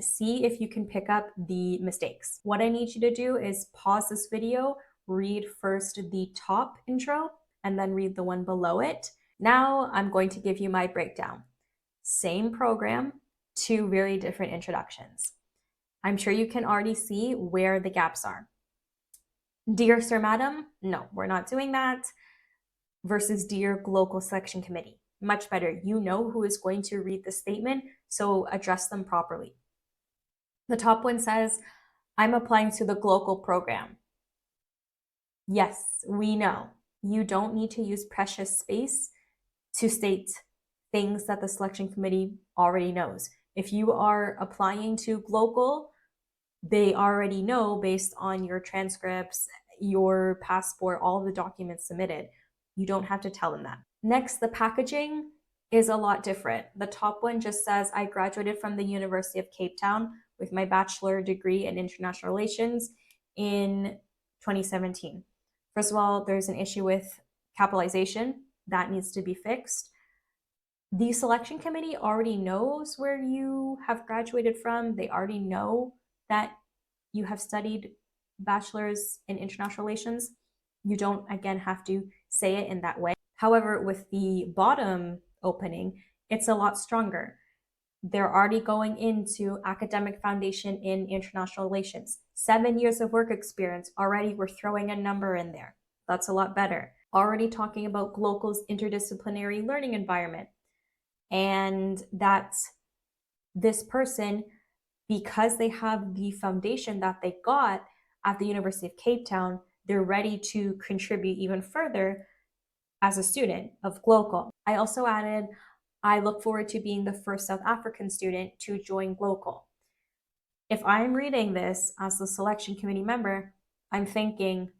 See if you can pick up the mistakes. What I need you to do is pause this video, read first the top intro, and then read the one below it. Now I'm going to give you my breakdown. Same program, two very different introductions. I'm sure you can already see where the gaps are. Dear Sir, Madam, no, we're not doing that. Versus Dear Local Selection Committee. Much better. You know who is going to read the statement, so address them properly. The top one says, I'm applying to the local program. Yes, we know. You don't need to use precious space to state things that the selection committee already knows. If you are applying to local, they already know based on your transcripts, your passport, all of the documents submitted. You don't have to tell them that. Next, the packaging is a lot different. The top one just says, I graduated from the University of Cape Town with my bachelor degree in international relations in 2017. First of all, there's an issue with capitalization that needs to be fixed. The selection committee already knows where you have graduated from. They already know that you have studied bachelor's in international relations. You don't, again, have to say it in that way. However, with the bottom opening, it's a lot stronger. They're already going into academic foundation in international relations. 7 years of work experience. Already we're throwing a number in there. That's a lot better. Already talking about local's interdisciplinary learning environment. And that this person, because they have the foundation that they got at the University of Cape Town, they're ready to contribute even further as a student of local. I also added, I look forward to being the first South African student to join local. If I'm reading this as the selection committee member, I'm thinking,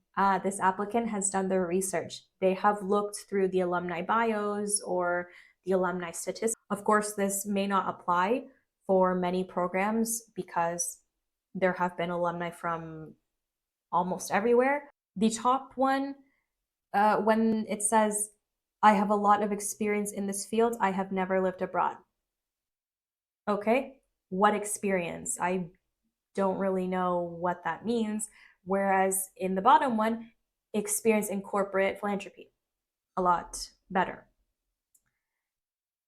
this applicant has done their research. They have looked through the alumni bios or the alumni statistics. Of course, this may not apply for many programs because there have been alumni from almost everywhere. The top one, when it says, I have a lot of experience in this field, I have never lived abroad. Okay, what experience? I don't really know what that means. Whereas in the bottom one, experience in corporate philanthropy, a lot better.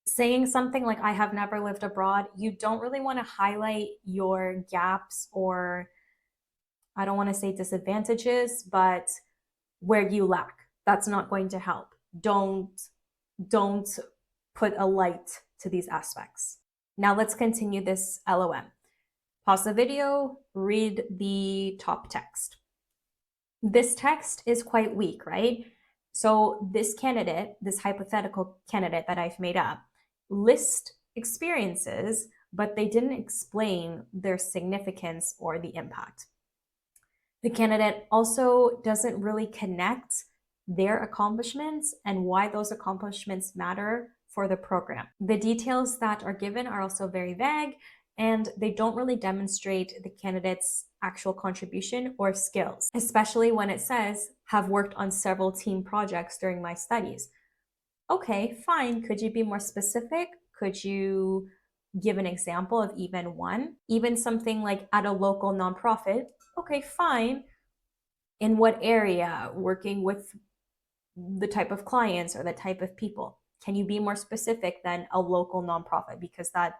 Saying something like, I have never lived abroad, you don't really want to highlight your gaps or, I don't want to say disadvantages, but where you lack. That's not going to help. Don't put a light to these aspects. Now let's continue this LOM. Pause the video, read the top text. This text is quite weak, right? So this candidate, this hypothetical candidate that I've made up, list experiences, but they didn't explain their significance or the impact. The candidate also doesn't really connect their accomplishments and why those accomplishments matter for the program. The details that are given are also very vague, and they don't really demonstrate the candidate's actual contribution or skills, especially when it says, have worked on several team projects during my studies. Okay, fine. Could you be more specific? Could you give an example of even one? Even something like at a local nonprofit. Okay, fine. In what area? Working with the type of clients or the type of people? Can you be more specific than a local nonprofit? Because that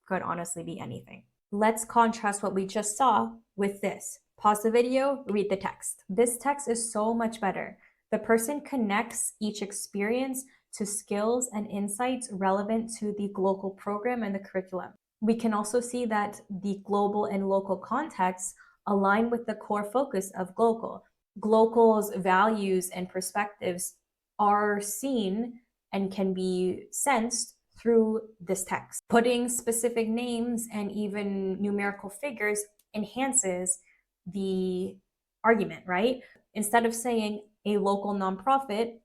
could honestly be anything. Let's contrast what we just saw with this. Pause the video, read the text. This text is so much better. The person connects each experience to skills and insights relevant to the local program and the curriculum. We can also see that the global and local contexts align with the core focus of local. Local's values and perspectives are seen and can be sensed through this text. Putting specific names and even numerical figures enhances the argument, right? Instead of saying a local nonprofit,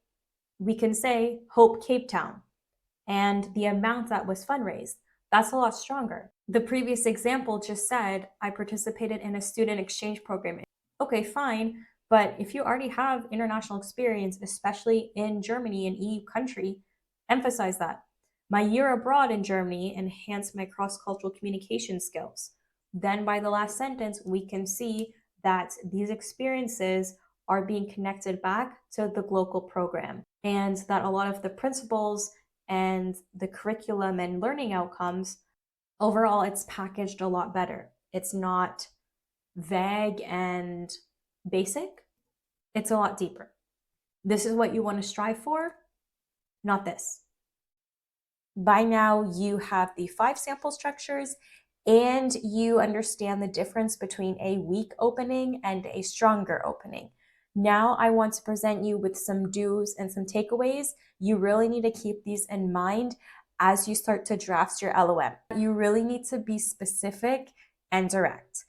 we can say Hope Cape Town and the amount that was fundraised. That's a lot stronger. The previous example just said, I participated in a student exchange program. Okay, fine. But if you already have international experience, especially in Germany, an EU country, emphasize that. My year abroad in Germany enhanced my cross-cultural communication skills. Then by the last sentence, we can see that these experiences are being connected back to the local program, and that a lot of the principles and the curriculum and learning outcomes, overall, it's packaged a lot better. It's not vague and basic. It's a lot deeper. This is what you want to strive for, not this. By now, you have the 5 sample structures and you understand the difference between a weak opening and a stronger opening. Now I want to present you with some do's and some takeaways. You really need to keep these in mind as you start to draft your LOM. You really need to be specific and direct.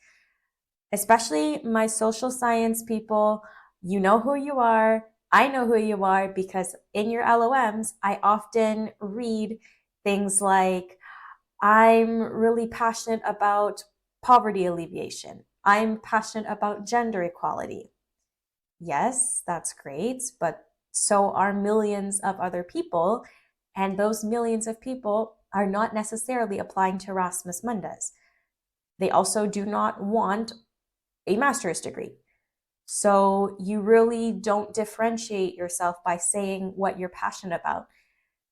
Especially my social science people, you know who you are. I know who you are because in your LOMs, I often read things like, I'm really passionate about poverty alleviation. I'm passionate about gender equality. Yes, that's great, but so are millions of other people, and those millions of people are not necessarily applying to Erasmus Mundus. They also do not want a master's degree. So you really don't differentiate yourself by saying what you're passionate about.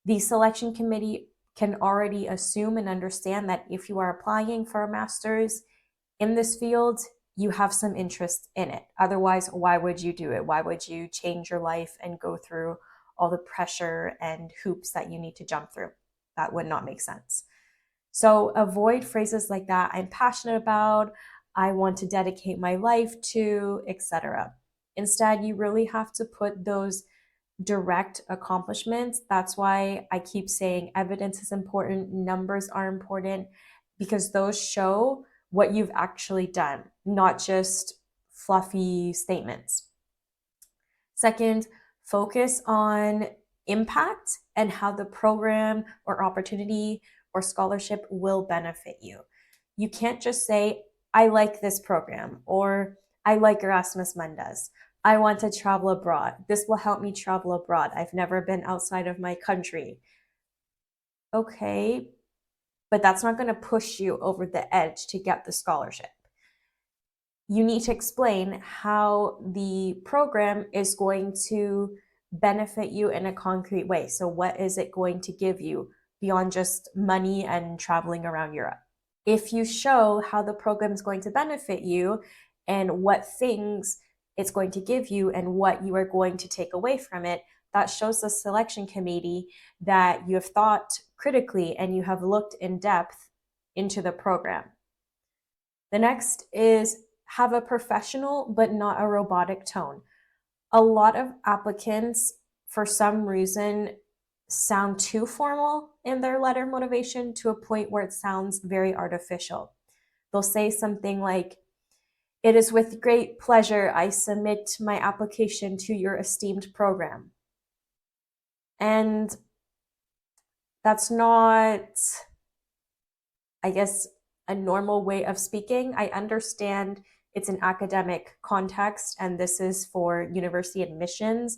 The selection committee can already assume and understand that if you are applying for a master's in this field, you have some interest in it. Otherwise, why would you do it? Why would you change your life and go through all the pressure and hoops that you need to jump through? That would not make sense. So avoid phrases like that. I'm passionate about, I want to dedicate my life to, etc. Instead, you really have to put those direct accomplishments. That's why I keep saying evidence is important, numbers are important, because those show what you've actually done, not just fluffy statements. Second, focus on impact and how the program or opportunity or scholarship will benefit you. You can't just say, I like this program, or I like Erasmus Mundus. I want to travel abroad. This will help me travel abroad. I've never been outside of my country. Okay, but that's not going to push you over the edge to get the scholarship. You need to explain how the program is going to benefit you in a concrete way. So what is it going to give you beyond just money and traveling around Europe? If you show how the program is going to benefit you and what things it's going to give you and what you are going to take away from it, that shows the selection committee that you have thought critically and you have looked in depth into the program. The next is have a professional but not a robotic tone. A lot of applicants, for some reason, sound too formal in their letter motivation to a point where it sounds very artificial. They'll say something like, "It is with great pleasure I submit my application to your esteemed program." And that's not, I guess, a normal way of speaking. I understand it's an academic context and this is for university admissions,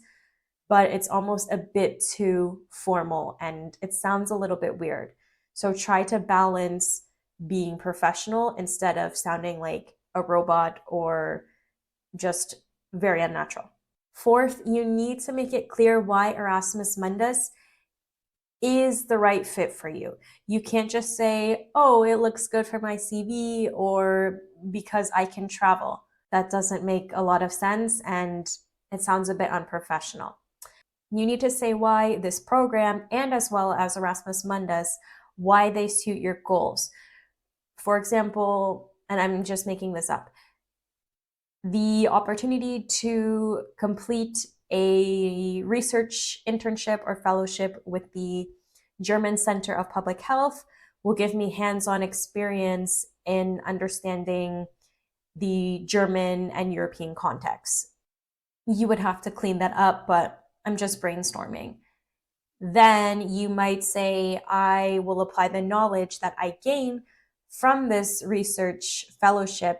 but it's almost a bit too formal and it sounds a little bit weird. So try to balance being professional instead of sounding like a robot or just very unnatural. Fourth, you need to make it clear why Erasmus Mundus is the right fit for you. You can't just say, oh, it looks good for my CV or because I can travel. That doesn't make a lot of sense and it sounds a bit unprofessional. You need to say why this program and as well as Erasmus Mundus, why they suit your goals. For example, and I'm just making this up, the opportunity to complete a research internship or fellowship with the German Center of Public Health will give me hands-on experience in understanding the German and European context. You would have to clean that up, but I'm just brainstorming. Then you might say, I will apply the knowledge that I gain from this research fellowship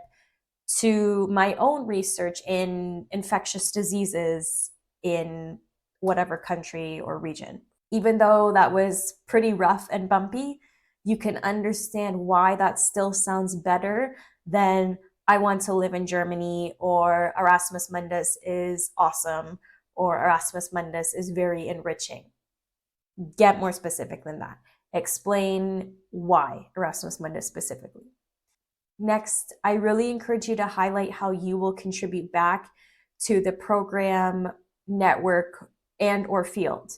to my own research in infectious diseases in whatever country or region. Even though that was pretty rough and bumpy, you can understand why that still sounds better than I want to live in Germany, or Erasmus Mundus is awesome, or Erasmus Mundus is very enriching. Get more specific than that. Explain why Erasmus Mundus specifically. Next, I really encourage you to highlight how you will contribute back to the program, network, and or field.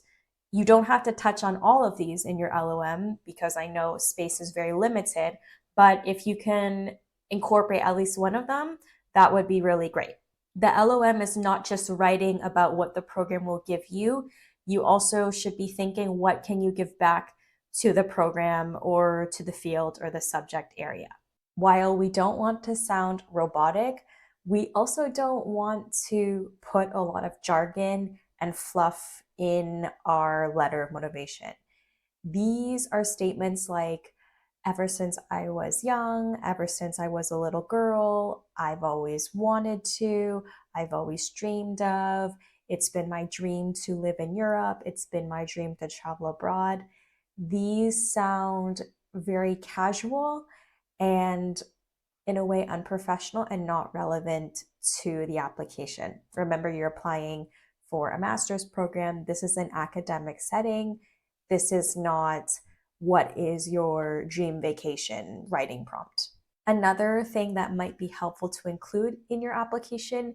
You don't have to touch on all of these in your LOM because I know space is very limited, but if you can incorporate at least one of them, that would be really great. The LOM is not just writing about what the program will give you. You also should be thinking, what can you give back to the program or to the field or the subject area? While we don't want to sound robotic, we also don't want to put a lot of jargon and fluff in our letter of motivation. These are statements like, ever since I was young, ever since I was a little girl, I've always wanted to, I've always dreamed of, it's been my dream to live in Europe, it's been my dream to travel abroad. These sound very casual and in a way unprofessional and not relevant to the application. Remember, you're applying for a master's program. This is an academic setting. This is not what is your dream vacation writing prompt. Another thing that might be helpful to include in your application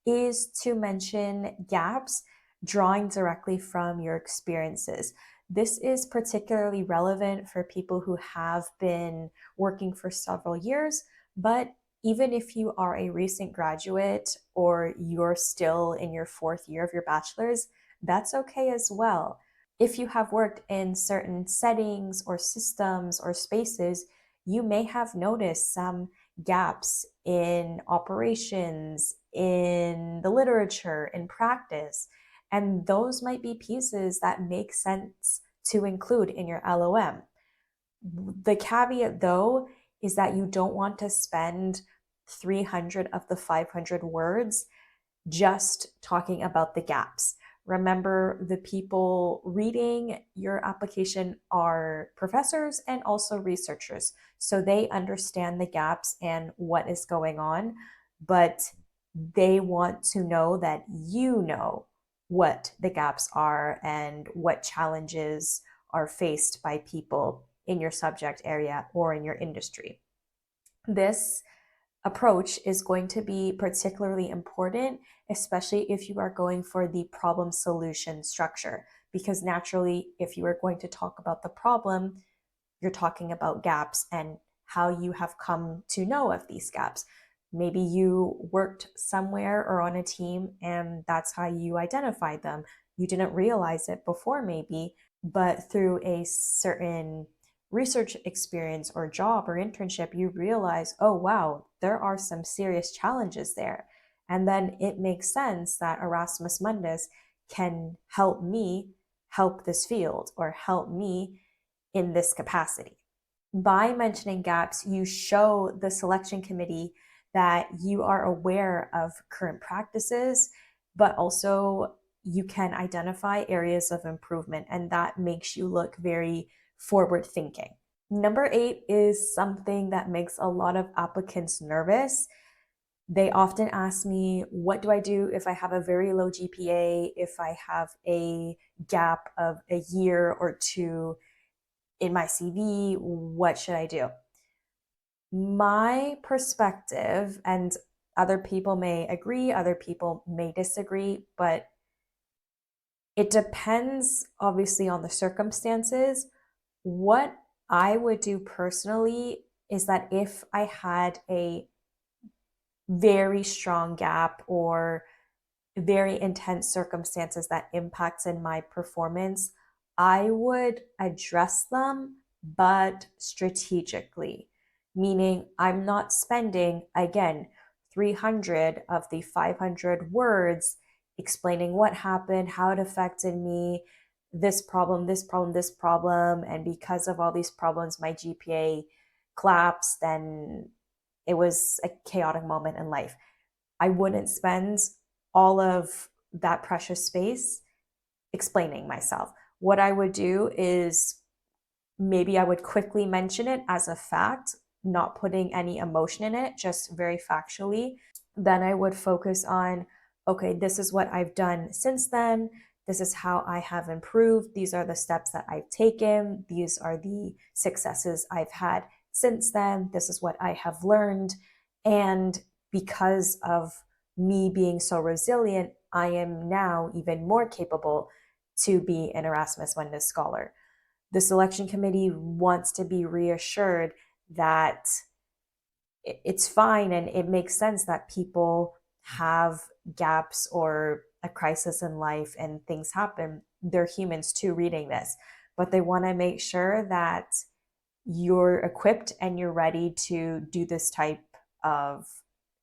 is to mention gaps drawing directly from your experiences. This is particularly relevant for people who have been working for several years, but even if you are a recent graduate or you're still in your 4th year of your bachelor's, that's okay as well. If you have worked in certain settings or systems or spaces, you may have noticed some gaps in operations, in the literature, in practice. And those might be pieces that make sense to include in your LOM. The caveat, though, is that you don't want to spend 300 of the 500 words just talking about the gaps. Remember, the people reading your application are professors and also researchers, so they understand the gaps and what is going on, but they want to know that you know what the gaps are and what challenges are faced by people in your subject area or in your industry. This approach is going to be particularly important, especially if you are going for the problem solution structure, because naturally, if you are going to talk about the problem, you're talking about gaps and how you have come to know of these gaps. Maybe you worked somewhere or on a team and that's how you identified them. You didn't realize it before, maybe, but through a certain research experience or job or internship, you realize, oh, wow, there are some serious challenges there. And then it makes sense that Erasmus Mundus can help me help this field or help me in this capacity. By mentioning gaps, you show the selection committee that you are aware of current practices, but also you can identify areas of improvement, and that makes you look very forward thinking. Number 8 is something that makes a lot of applicants nervous. They often ask me, what do I do if I have a very low GPA, if I have a gap of a year or two in my CV, what should I do? My perspective, and other people may agree, other people may disagree, but it depends obviously on the circumstances. What I would do personally is that if I had a very strong gap or very intense circumstances that impacts in my performance, I would address them, but strategically, meaning I'm not spending, again, 300 of the 500 words explaining what happened, how it affected me, this problem, this problem, this problem, and because of all these problems, my GPA collapsed and it was a chaotic moment in life. I wouldn't spend all of that precious space explaining myself. What I would do is maybe I would quickly mention it as a fact, not putting any emotion in it, just very factually. Then I would focus on, okay, this is what I've done since then. This is how I have improved. These are the steps that I've taken. These are the successes I've had since then. This is what I have learned. And because of me being so resilient, I am now even more capable to be an Erasmus Mundus scholar. The selection committee wants to be reassured that it's fine and it makes sense that people have gaps or a crisis in life and things happen. They're humans too reading this, but they want to make sure that you're equipped and you're ready to do this type of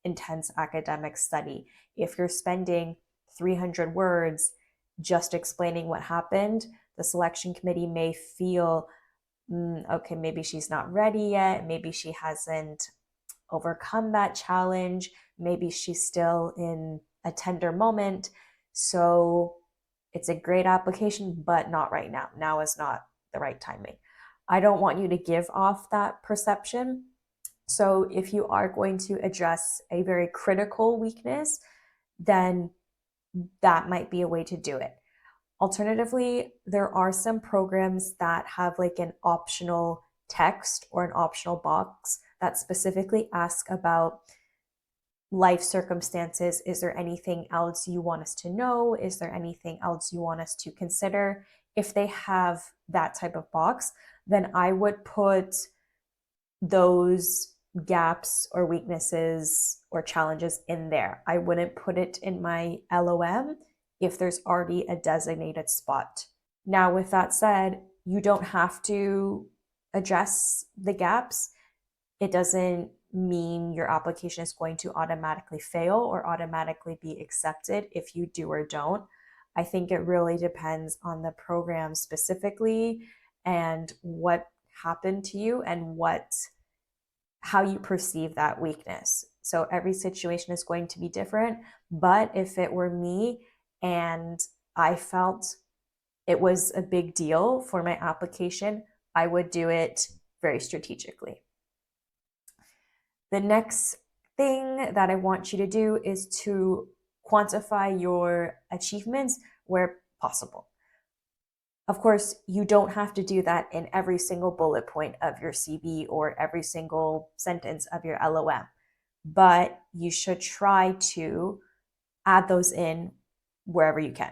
intense academic study. If you're spending 300 words just explaining what happened, the selection committee may feel, okay, maybe she's not ready yet. Maybe she hasn't overcome that challenge. Maybe she's still in a tender moment. So it's a great application, but not right now. Now is not the right timing. I don't want you to give off that perception. So if you are going to address a very critical weakness, then that might be a way to do it. Alternatively, there are some programs that have like an optional text or an optional box that specifically ask about life circumstances. Is there anything else you want us to know? Is there anything else you want us to consider? If they have that type of box, then I would put those gaps or weaknesses or challenges in there. I wouldn't put it in my LOM if there's already a designated spot. Now, with that said, you don't have to address the gaps. It doesn't mean your application is going to automatically fail or automatically be accepted if you do or don't. I think it really depends on the program specifically and what happened to you and how you perceive that weakness. So every situation is going to be different, but if it were me and I felt it was a big deal for my application, I would do it very strategically. The next thing that I want you to do is to quantify your achievements where possible. Of course, you don't have to do that in every single bullet point of your CV or every single sentence of your LOM, but you should try to add those in wherever you can.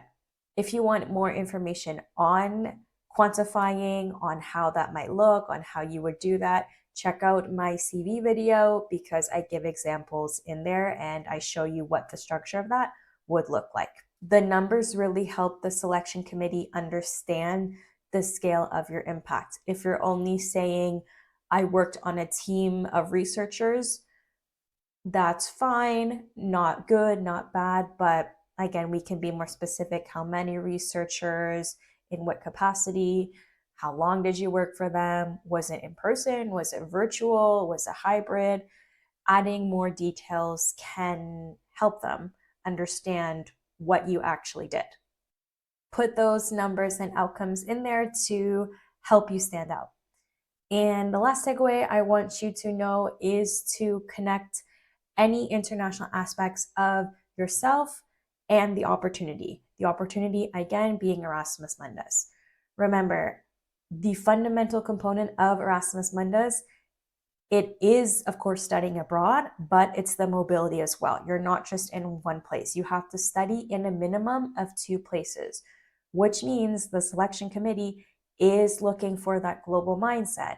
If you want more information on quantifying, on how that might look, on how you would do that, check out my CV video because I give examples in there and I show you what the structure of that would look like. The numbers really help the selection committee understand the scale of your impact. If you're only saying, I worked on a team of researchers, that's fine, not good, not bad, but again, we can be more specific. How many researchers, in what capacity, how long did you work for them? Was it in person? Was it virtual? Was it hybrid? Adding more details can help them understand what you actually did. Put those numbers and outcomes in there to help you stand out. And the last takeaway I want you to know is to connect any international aspects of yourself and the opportunity. The opportunity, again, being Erasmus Mundus. Remember, the fundamental component of Erasmus Mundus, it is, of course, studying abroad, but it's the mobility as well. You're not just in one place. You have to study in a minimum of 2 places, which means the selection committee is looking for that global mindset,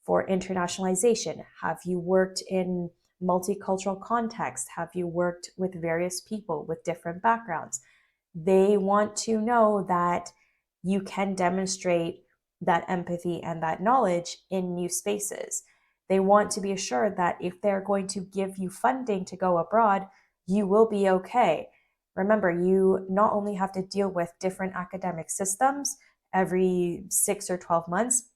for internationalization. Have you worked in multicultural context? Have you worked with various people with different backgrounds? They want to know that you can demonstrate that empathy and that knowledge in new spaces. They want to be assured that if they're going to give you funding to go abroad, you will be okay. Remember, you not only have to deal with different academic systems every 6 or 12 months,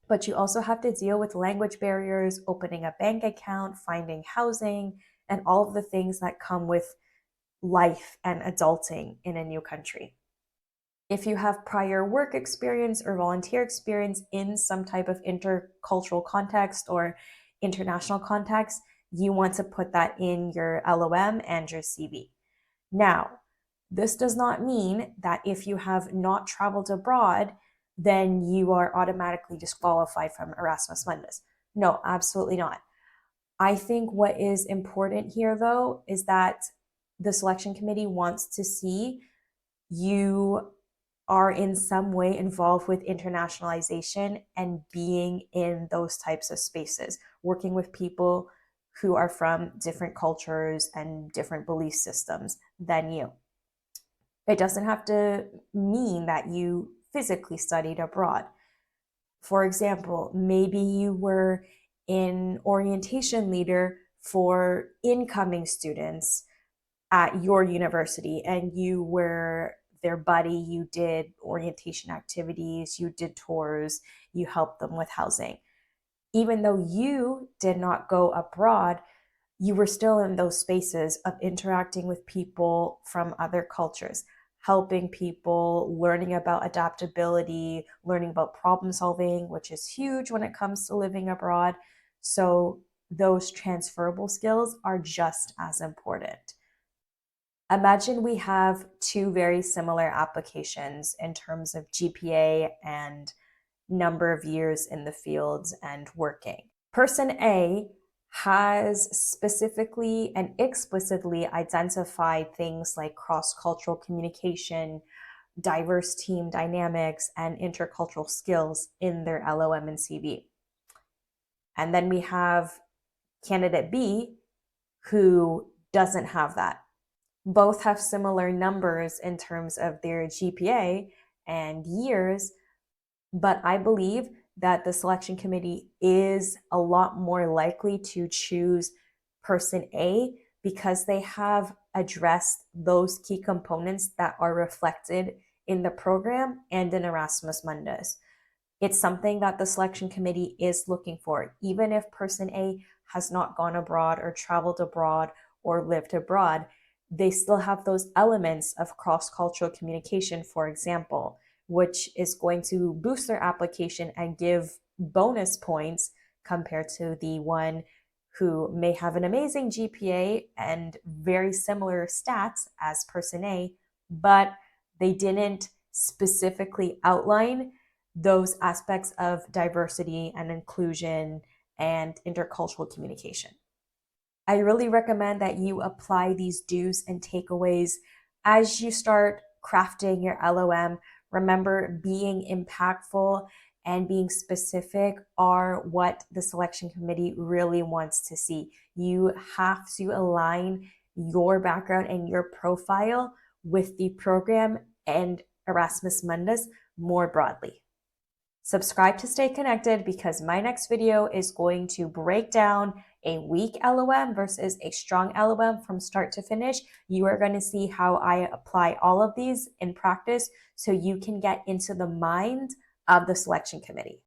but you also have to deal with language barriers, opening a bank account, finding housing, and all of the things that come with life and adulting in a new country. If you have prior work experience or volunteer experience in some type of intercultural context or international context, you want to put that in your LOM and your CV. Now, this does not mean that if you have not traveled abroad, then you are automatically disqualified from Erasmus Mundus. No, absolutely not. I think what is important here, though, is that the selection committee wants to see you are in some way involved with internationalization and being in those types of spaces, working with people who are from different cultures and different belief systems than you. It doesn't have to mean that you physically studied abroad. For example, maybe you were an orientation leader for incoming students at your university and you were their buddy, you did orientation activities, you did tours, you helped them with housing. Even though you did not go abroad, you were still in those spaces of interacting with people from other cultures, helping people, learning about adaptability, learning about problem solving, which is huge when it comes to living abroad. So those transferable skills are just as important. Imagine we have two very similar applications in terms of GPA and number of years in the field and working. Person A has specifically and explicitly identified things like cross-cultural communication, diverse team dynamics, and intercultural skills in their LOM and CV. And then we have candidate B who doesn't have that. Both have similar numbers in terms of their GPA and years, but I believe that the selection committee is a lot more likely to choose person A because they have addressed those key components that are reflected in the program and in Erasmus Mundus. It's something that the selection committee is looking for. Even if person A has not gone abroad or traveled abroad or lived abroad, they still have those elements of cross-cultural communication, for example, which is going to boost their application and give bonus points compared to the one who may have an amazing GPA and very similar stats as person A, but they didn't specifically outline those aspects of diversity and inclusion and intercultural communication. I really recommend that you apply these do's and takeaways as you start crafting your LOM. Remember, being impactful and being specific are what the selection committee really wants to see. You have to align your background and your profile with the program and Erasmus Mundus more broadly. Subscribe to stay connected because my next video is going to break down a weak LOM versus a strong LOM from start to finish. You are going to see how I apply all of these in practice so you can get into the mind of the selection committee.